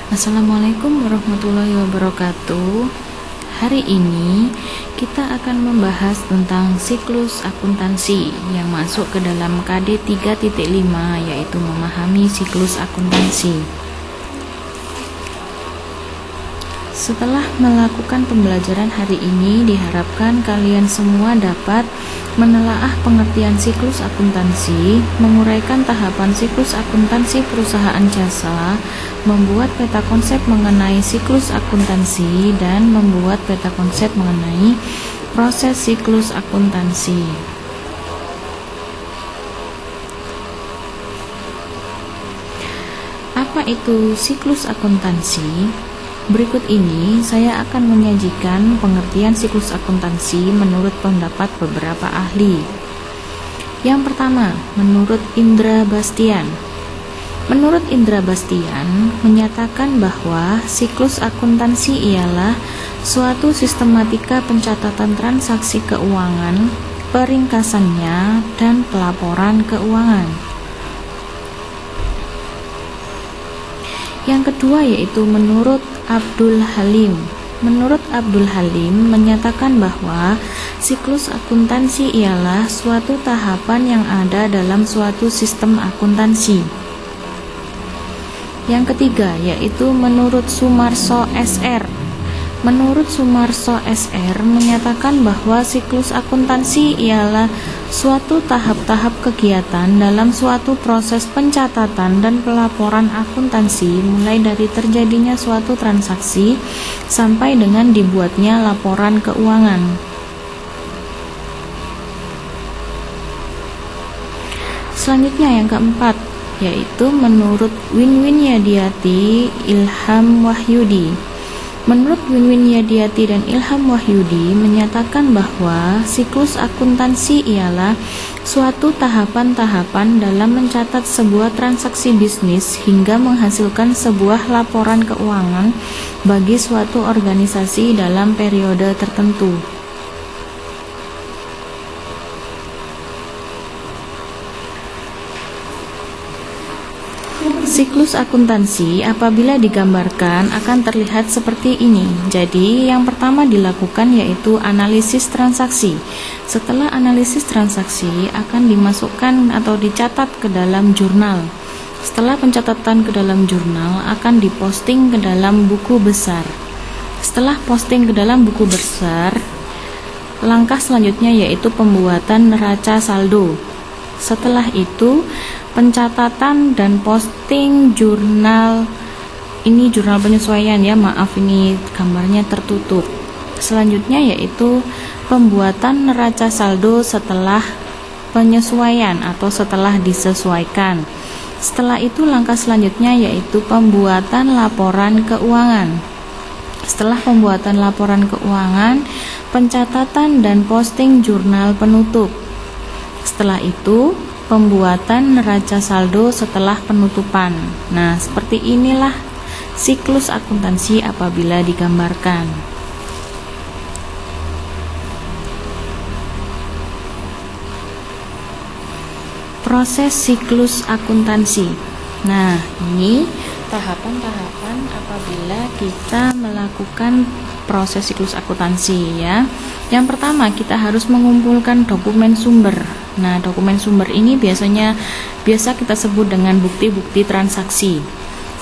Assalamualaikum warahmatullahi wabarakatuh. Hari ini kita akan membahas tentang siklus akuntansi yang masuk ke dalam KD 3.5, yaitu memahami siklus akuntansi. Setelah melakukan pembelajaran hari ini, diharapkan kalian semua dapat menelaah pengertian siklus akuntansi, menguraikan tahapan siklus akuntansi perusahaan jasa, membuat peta konsep mengenai siklus akuntansi, dan membuat peta konsep mengenai proses siklus akuntansi. Apa itu siklus akuntansi? Berikut ini saya akan menyajikan pengertian siklus akuntansi menurut pendapat beberapa ahli. Yang pertama, menurut Indra Bastian. Menurut Indra Bastian, menyatakan bahwa siklus akuntansi ialah suatu sistematika pencatatan transaksi keuangan, peringkasannya, dan pelaporan keuangan. Yang kedua yaitu menurut Abdul Halim. Menurut Abdul Halim menyatakan bahwa siklus akuntansi ialah suatu tahapan yang ada dalam suatu sistem akuntansi. Yang ketiga yaitu menurut Sumarso SR. Menurut Sumarso SR menyatakan bahwa siklus akuntansi ialah suatu tahap-tahap kegiatan dalam suatu proses pencatatan dan pelaporan akuntansi, mulai dari terjadinya suatu transaksi sampai dengan dibuatnya laporan keuangan. Selanjutnya yang keempat yaitu menurut Winwin Yadiati Ilham Wahyudi. Menurut Winwin Yadiati dan Ilham Wahyudi menyatakan bahwa siklus akuntansi ialah suatu tahapan-tahapan dalam mencatat sebuah transaksi bisnis hingga menghasilkan sebuah laporan keuangan bagi suatu organisasi dalam periode tertentu. Siklus akuntansi apabila digambarkan akan terlihat seperti ini. Jadi yang pertama dilakukan yaitu analisis transaksi. Setelah analisis transaksi akan dimasukkan atau dicatat ke dalam jurnal. Setelah pencatatan ke dalam jurnal akan diposting ke dalam buku besar. Setelah posting ke dalam buku besar, langkah selanjutnya yaitu pembuatan neraca saldo. Setelah itu pencatatan dan posting jurnal, ini jurnal penyesuaian ya, maaf ini gambarnya tertutup. Selanjutnya yaitu pembuatan neraca saldo setelah penyesuaian atau setelah disesuaikan. Setelah itu langkah selanjutnya yaitu pembuatan laporan keuangan. Setelah pembuatan laporan keuangan, pencatatan dan posting jurnal penutup. Setelah itu pembuatan neraca saldo setelah penutupan. Nah, seperti inilah siklus akuntansi apabila digambarkan. Proses siklus akuntansi. Nah, ini tahapan-tahapan apabila kita melakukan proses siklus akuntansi ya. Yang pertama kita harus mengumpulkan dokumen sumber. Nah, dokumen sumber ini biasa kita sebut dengan bukti-bukti transaksi.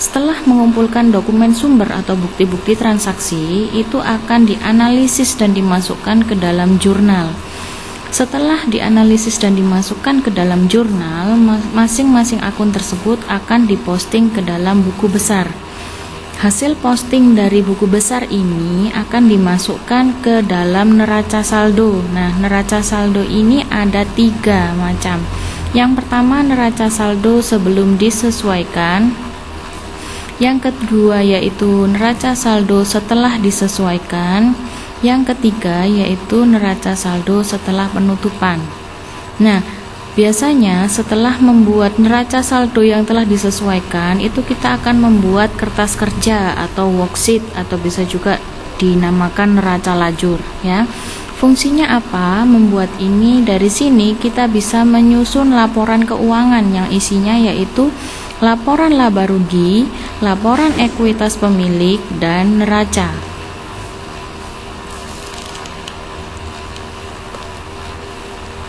Setelah mengumpulkan dokumen sumber atau bukti-bukti transaksi, itu akan dianalisis dan dimasukkan ke dalam jurnal. Setelah dianalisis dan dimasukkan ke dalam jurnal, masing-masing akun tersebut akan diposting ke dalam buku besar. Hasil posting dari buku besar ini akan dimasukkan ke dalam neraca saldo. Nah, neraca saldo ini ada 3 macam. Yang pertama neraca saldo sebelum disesuaikan. Yang kedua yaitu neraca saldo setelah disesuaikan. Yang ketiga yaitu neraca saldo setelah penutupan. Nah, biasanya setelah membuat neraca saldo yang telah disesuaikan, itu kita akan membuat kertas kerja atau worksheet atau bisa juga dinamakan neraca lajur ya. Fungsinya apa? Membuat ini, dari sini kita bisa menyusun laporan keuangan yang isinya yaitu laporan laba rugi, laporan ekuitas pemilik, dan neraca.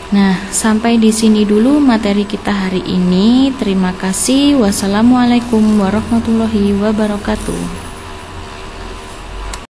Nah, sampai di sini dulu materi kita hari ini. Terima kasih. Wassalamualaikum warahmatullahi wabarakatuh.